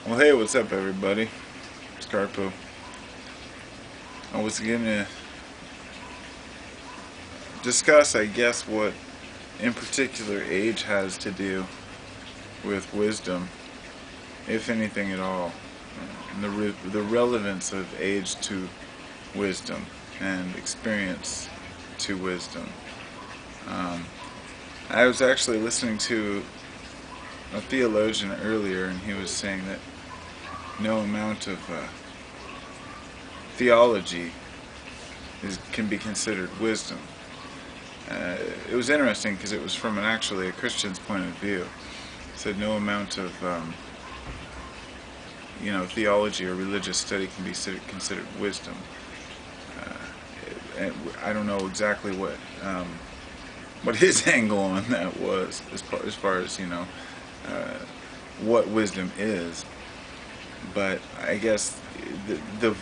Well, hey, what's up, everybody? It's Carpo. I was gonna discuss, I guess, what in particular age has to do with wisdom, if anything at all, and the relevance of age to wisdom and experience to wisdom. Um, I was actually listening to a theologian earlier, and he was saying that no amount of theology can be considered wisdom. Uh, it was interesting because it was from actually a Christian's point of view. It said no amount of theology or religious study can be considered wisdom. And I don't know exactly what his angle on that was as far as uh, what wisdom is. But I guess the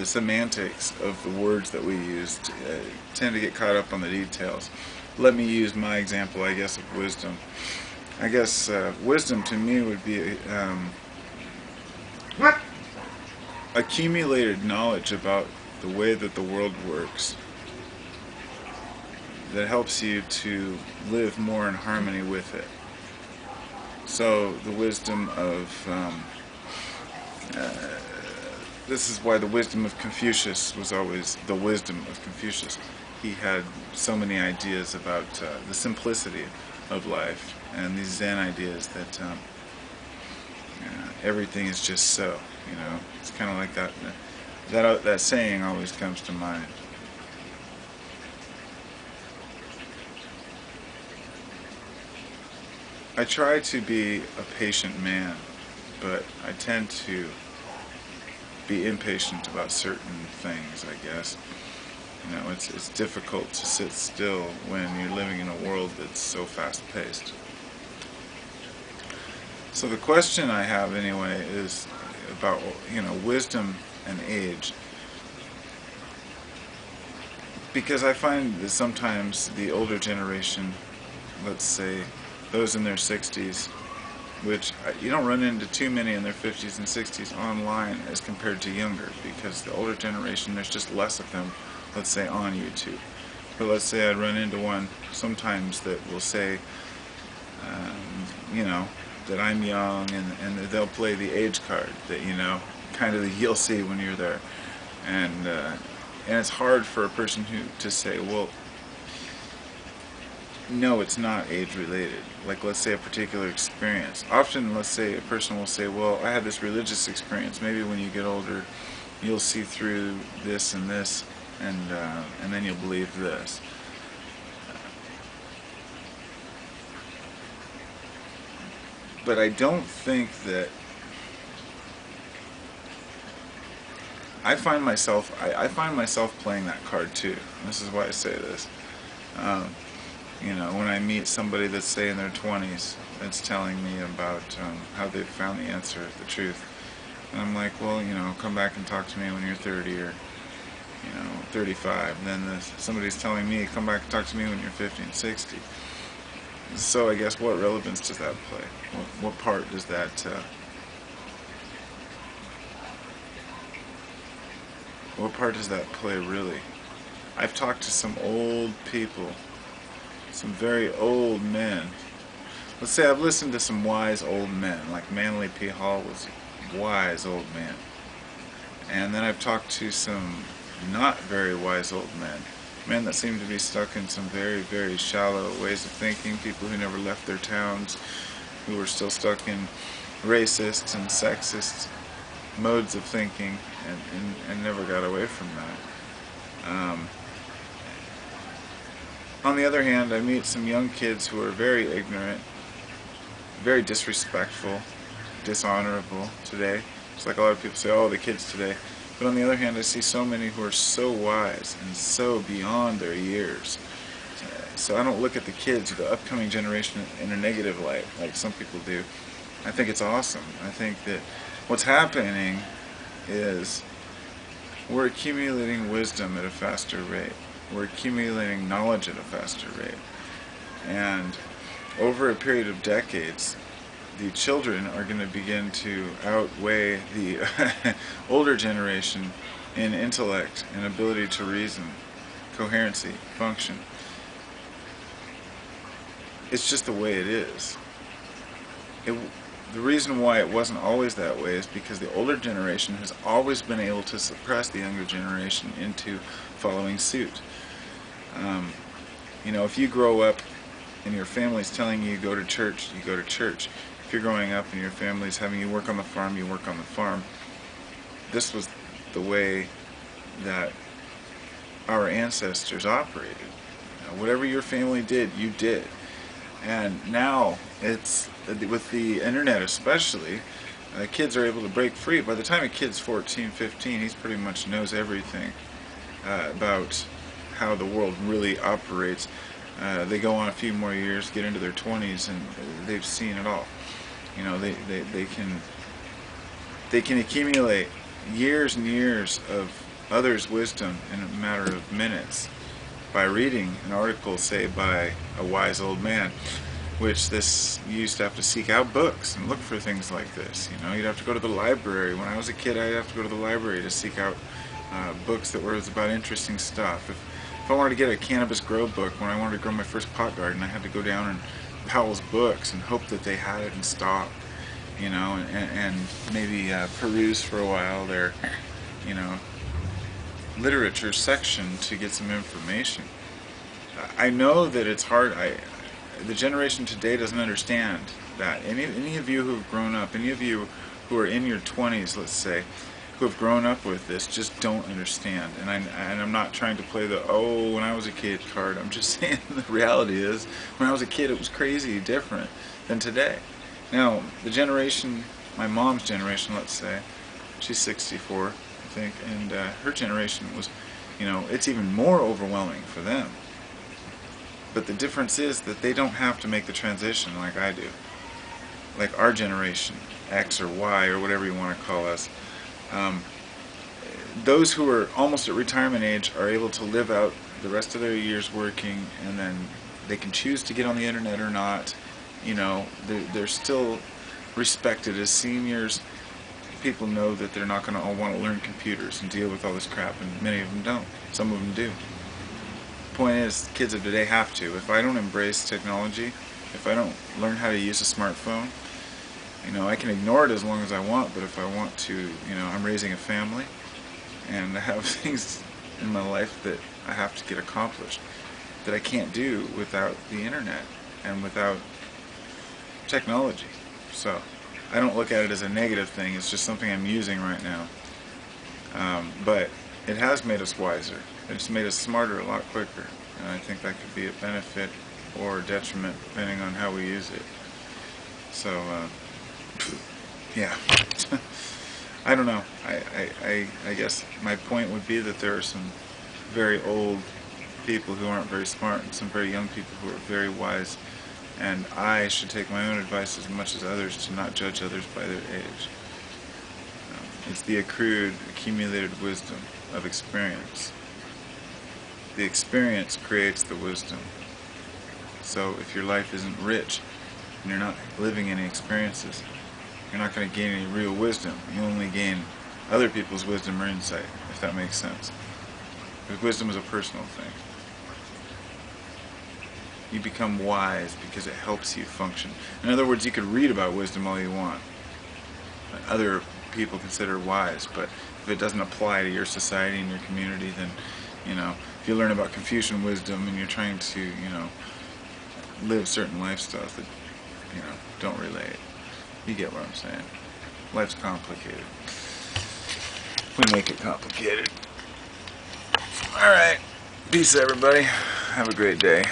semantics of the words that we use tend to get caught up on the details. Let me use my example, I guess, of wisdom. I guess wisdom to me would be accumulated knowledge about the way that the world works that helps you to live more in harmony with it. So the wisdom of this is why the wisdom of Confucius was always the wisdom of Confucius. He had so many ideas about the simplicity of life and these Zen ideas that everything is just so. It's kind of like that. That saying always comes to mind. I try to be a patient man, but I tend to be impatient about certain things, I guess. It's difficult to sit still when you're living in a world that's so fast-paced. So the question I have anyway is about wisdom and age, because I find that sometimes the older generation, let's say those in their 60s, which you don't run into too many in their 50s and 60s online as compared to younger, because the older generation, there's just less of them, let's say, on YouTube. But let's say I run into one sometimes that will say, that I'm young, and they'll play the age card that, kind of you'll see when you're there. And it's hard for a person to say, well, no, it's not age related. Like, let's say a particular experience. Often, let's say a person will say, well, I had this religious experience. Maybe when you get older, you'll see through this and this, and then you'll believe this. But I don't think that I find myself playing that card too. This is why I say this. Um, when I meet somebody that's, say, in their 20s, that's telling me about how they've found the answer, the truth, and I'm like, well, come back and talk to me when you're 30 or 35. And then somebody's telling me, come back and talk to me when you're 50 and 60. So I guess what relevance does that play? What part does that? What part does that play really? I've talked to some old people, some very old men. Let's say I've listened to some wise old men, like Manly P. Hall was a wise old man. And then I've talked to some not very wise old men that seem to be stuck in some very, very shallow ways of thinking, people who never left their towns, who are still stuck in racist and sexist modes of thinking, and never got away from that. On the other hand, I meet some young kids who are very ignorant, very disrespectful, dishonorable today. It's like a lot of people say, oh, the kids today. But on the other hand, I see so many who are so wise and so beyond their years. So I don't look at the kids, the upcoming generation, in a negative light, like some people do. I think it's awesome. I think that what's happening is we're accumulating wisdom at a faster rate. We're accumulating knowledge at a faster rate. And over a period of decades, the children are going to begin to outweigh the older generation in intellect and ability to reason, coherency, function. It's just the way it is. The reason why it wasn't always that way is because the older generation has always been able to suppress the younger generation into following suit. If you grow up and your family's telling you go to church, you go to church. If you're growing up and your family's having you work on the farm, you work on the farm. This was the way that our ancestors operated. Whatever your family did, you did. And now, it's with the internet especially, kids are able to break free. By the time a kid's 14, 15, he pretty much knows everything about how the world really operates. They go on a few more years, get into their 20s, and they've seen it all. They can accumulate years and years of others' wisdom in a matter of minutes by reading an article, say, by a wise old man, which you used to have to seek out books and look for things like this. You'd have to go to the library. When I was a kid, I'd have to go to the library to seek out books that were about interesting stuff. If I wanted to get a cannabis grow book, when I wanted to grow my first pot garden, I had to go down and Powell's Books and hope that they had it in stock, and maybe peruse for a while their, literature section to get some information. I know that it's hard. The generation today doesn't understand that. Any of you who've grown up, any of you who are in your 20s, let's say, who have grown up with this, just don't understand. And I'm not trying to play the when I was a kid card. I'm just saying the reality is, when I was a kid, it was crazy different than today. Now, the generation, my mom's generation, let's say, she's 64, I think, and her generation was, it's even more overwhelming for them. But the difference is that they don't have to make the transition like I do. Like our generation, X or Y or whatever you want to call us. Those who are almost at retirement age are able to live out the rest of their years working, and then they can choose to get on the internet or not. They're still respected as seniors. People know that they're not going to all want to learn computers and deal with all this crap, and many of them don't. Some of them do. The point is, kids of today have to. If I don't embrace technology, if I don't learn how to use a smartphone, I can ignore it as long as I want, but if I want to, I'm raising a family, and I have things in my life that I have to get accomplished that I can't do without the internet and without technology. So I don't look at it as a negative thing. It's just something I'm using right now. But it has made us wiser. It's made us smarter a lot quicker. And I think that could be a benefit or detriment depending on how we use it. So, yeah. I don't know. I guess my point would be that there are some very old people who aren't very smart and some very young people who are very wise. And I should take my own advice as much as others to not judge others by their age. It's the accumulated wisdom of experience. The experience creates the wisdom. So if your life isn't rich and you're not living any experiences, you're not going to gain any real wisdom. You only gain other people's wisdom or insight, if that makes sense. Because wisdom is a personal thing. You become wise because it helps you function. In other words, you could read about wisdom all you want. Other people consider wise, but if it doesn't apply to your society and your community, then, if you learn about Confucian wisdom and you're trying to, live certain lifestyles that, don't relate. You get what I'm saying. Life's complicated. We make it complicated. Alright. Peace, everybody. Have a great day.